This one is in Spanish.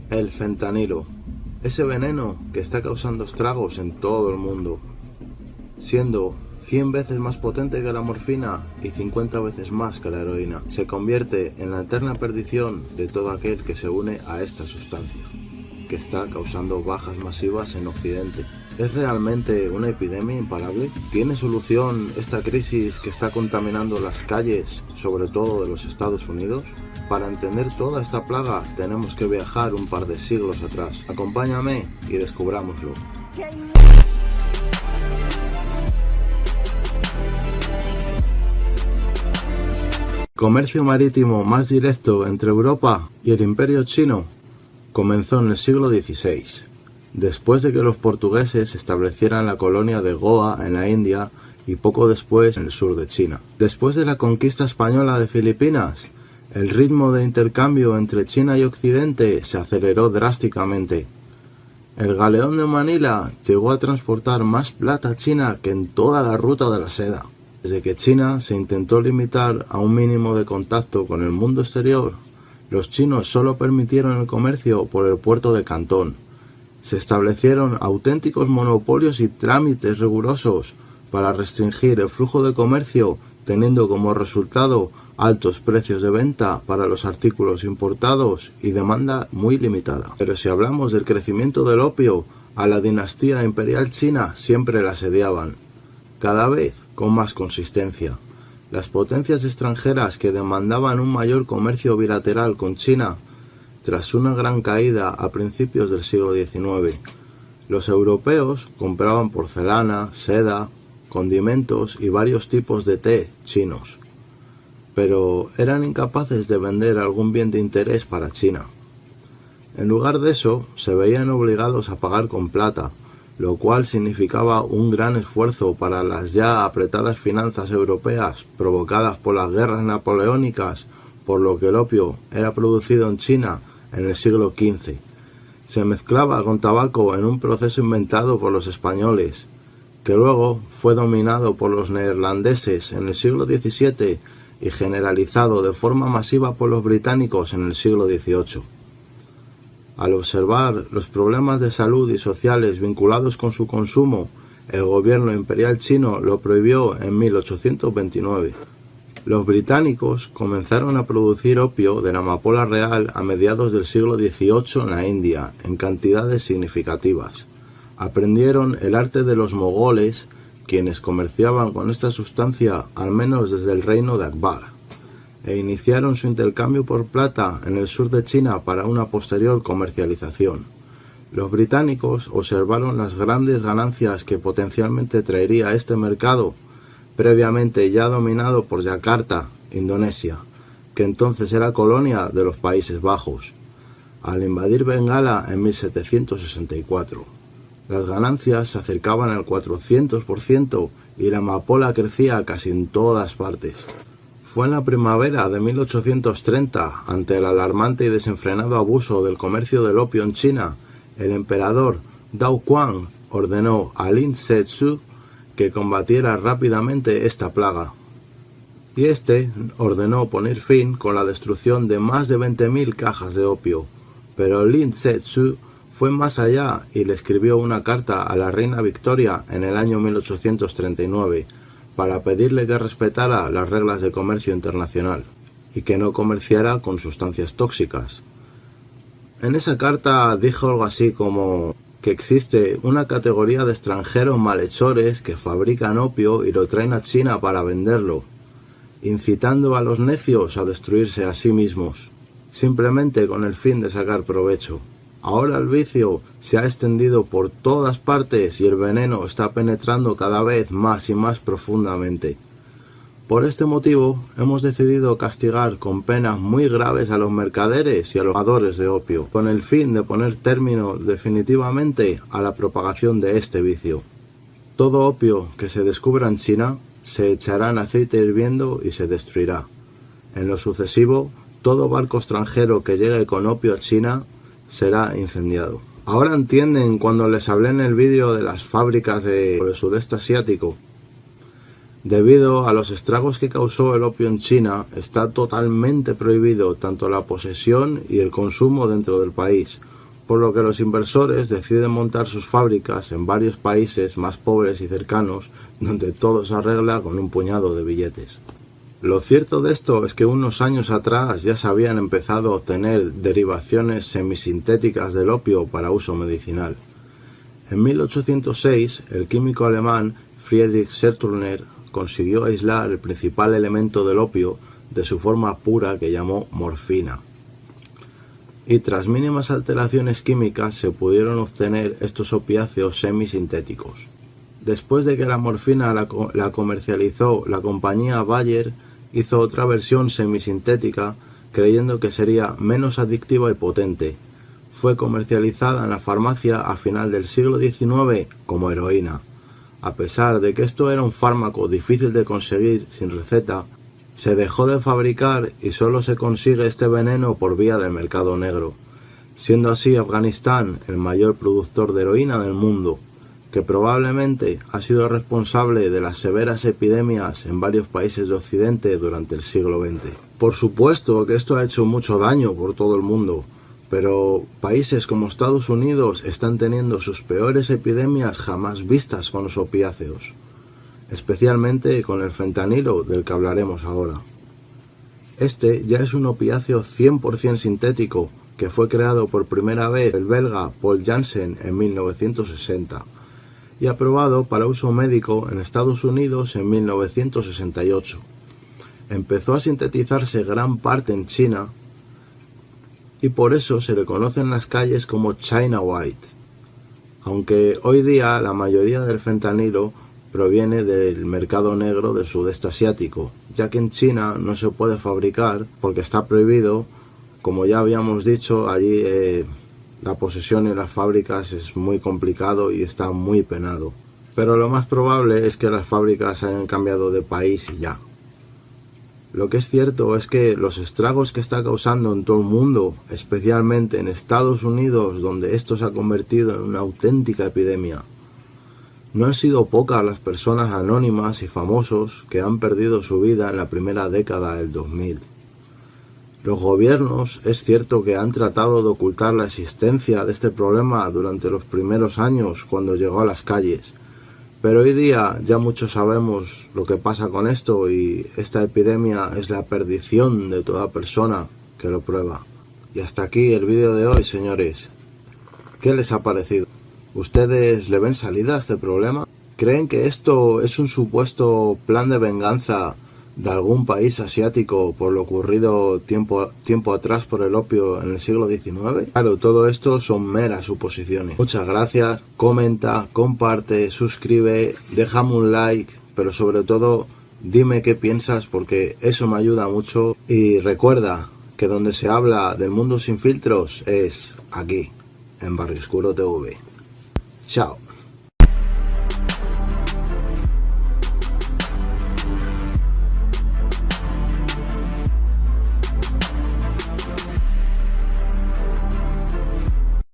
El fentanilo, ese veneno que está causando estragos en todo el mundo, siendo 100 veces más potente que la morfina y 50 veces más que la heroína, se convierte en la eterna perdición de todo aquel que se une a esta sustancia, que está causando bajas masivas en Occidente. ¿Es realmente una epidemia imparable? ¿Tiene solución esta crisis que está contaminando las calles, sobre todo de los Estados Unidos? Para entender toda esta plaga tenemos que viajar un par de siglos atrás. Acompáñame y descubrámoslo. Comercio marítimo más directo entre Europa y el Imperio Chino comenzó en el siglo XVI, después de que los portugueses establecieran la colonia de Goa en la India y poco después en el sur de China. Después de la conquista española de Filipinas, el ritmo de intercambio entre China y Occidente se aceleró drásticamente. El galeón de Manila llegó a transportar más plata a China que en toda la ruta de la seda. Desde que China se intentó limitar a un mínimo de contacto con el mundo exterior, los chinos solo permitieron el comercio por el puerto de Cantón. Se establecieron auténticos monopolios y trámites rigurosos para restringir el flujo de comercio, teniendo como resultado altos precios de venta para los artículos importados y demanda muy limitada. Pero si hablamos del crecimiento del opio, a la dinastía imperial china siempre la asediaban, cada vez con más consistencia. Las potencias extranjeras que demandaban un mayor comercio bilateral con China, tras una gran caída a principios del siglo XIX, los europeos compraban porcelana, seda, condimentos y varios tipos de té chinos, pero eran incapaces de vender algún bien de interés para China. En lugar de eso, se veían obligados a pagar con plata, lo cual significaba un gran esfuerzo para las ya apretadas finanzas europeas provocadas por las guerras napoleónicas, por lo que el opio era producido en China en el siglo XV. Se mezclaba con tabaco en un proceso inventado por los españoles, que luego fue dominado por los neerlandeses en el siglo XVII y generalizado de forma masiva por los británicos en el siglo XVIII. Al observar los problemas de salud y sociales vinculados con su consumo, el gobierno imperial chino lo prohibió en 1829. Los británicos comenzaron a producir opio de la amapola real a mediados del siglo XVIII en la India, en cantidades significativas. Aprendieron el arte de los mogoles, quienes comerciaban con esta sustancia al menos desde el reino de Akbar, e iniciaron su intercambio por plata en el sur de China para una posterior comercialización. Los británicos observaron las grandes ganancias que potencialmente traería este mercado, previamente ya dominado por Yakarta, Indonesia, que entonces era colonia de los Países Bajos, al invadir Bengala en 1764. Las ganancias se acercaban al 400% y la amapola crecía casi en todas partes. Fue en la primavera de 1830, ante el alarmante y desenfrenado abuso del comercio del opio en China, el emperador Dao Quang ordenó a Lin Se-tzu que combatiera rápidamente esta plaga. Y este ordenó poner fin con la destrucción de más de 20.000 cajas de opio, pero Lin Se-tzu fue más allá y le escribió una carta a la reina Victoria en el año 1839 para pedirle que respetara las reglas de comercio internacional y que no comerciara con sustancias tóxicas. En esa carta dijo algo así como que existe una categoría de extranjeros malhechores que fabrican opio y lo traen a China para venderlo, incitando a los necios a destruirse a sí mismos, simplemente con el fin de sacar provecho. Ahora el vicio se ha extendido por todas partes y el veneno está penetrando cada vez más y más profundamente. Por este motivo, hemos decidido castigar con penas muy graves a los mercaderes y a los tomadores de opio, con el fin de poner término definitivamente a la propagación de este vicio. Todo opio que se descubra en China se echará en aceite hirviendo y se destruirá. En lo sucesivo, todo barco extranjero que llegue con opio a China será incendiado. Ahora entienden cuando les hablé en el vídeo de las fábricas por el sudeste asiático. Debido a los estragos que causó el opio en China, está totalmente prohibido tanto la posesión y el consumo dentro del país, por lo que los inversores deciden montar sus fábricas en varios países más pobres y cercanos, donde todo se arregla con un puñado de billetes. Lo cierto de esto es que unos años atrás ya se habían empezado a obtener derivaciones semisintéticas del opio para uso medicinal. En 1806, el químico alemán Friedrich Serturner consiguió aislar el principal elemento del opio de su forma pura que llamó morfina. Y tras mínimas alteraciones químicas se pudieron obtener estos opiáceos semisintéticos. Después de que la morfina la comercializó la compañía Bayer, hizo otra versión semisintética creyendo que sería menos adictiva y potente. Fue comercializada en la farmacia a final del siglo XIX como heroína. A pesar de que esto era un fármaco difícil de conseguir sin receta, se dejó de fabricar y solo se consigue este veneno por vía del mercado negro, siendo así Afganistán el mayor productor de heroína del mundo, que probablemente ha sido responsable de las severas epidemias en varios países de Occidente durante el siglo XX. Por supuesto que esto ha hecho mucho daño por todo el mundo, pero países como Estados Unidos están teniendo sus peores epidemias jamás vistas con los opiáceos, especialmente con el fentanilo del que hablaremos ahora. Este ya es un opiáceo 100% sintético que fue creado por primera vez el belga Paul Janssen en 1960 y aprobado para uso médico en Estados Unidos en 1968. Empezó a sintetizarse gran parte en China y por eso se le conoce en las calles como China White, aunque hoy día la mayoría del fentanilo proviene del mercado negro del sudeste asiático, ya que en China no se puede fabricar porque está prohibido. Como ya habíamos dicho, allí la posesión en las fábricas es muy complicado y está muy penado. Pero lo más probable es que las fábricas hayan cambiado de país y ya. Lo que es cierto es que los estragos que está causando en todo el mundo, especialmente en Estados Unidos, donde esto se ha convertido en una auténtica epidemia. No han sido pocas las personas anónimas y famosos que han perdido su vida en la primera década del 2000. Los gobiernos es cierto que han tratado de ocultar la existencia de este problema durante los primeros años cuando llegó a las calles, pero hoy día ya muchos sabemos lo que pasa con esto y esta epidemia es la perdición de toda persona que lo prueba. Y hasta aquí el vídeo de hoy, señores. ¿Qué les ha parecido? ¿Ustedes le ven salida a este problema? ¿Creen que esto es un supuesto plan de venganza de algún país asiático por lo ocurrido tiempo atrás por el opio en el siglo XIX? Claro, todo esto son meras suposiciones. Muchas gracias, comenta, comparte, suscribe, déjame un like, pero sobre todo dime qué piensas porque eso me ayuda mucho. Y recuerda que donde se habla del mundo sin filtros es aquí, en Barrio Oscuro TV. Chao.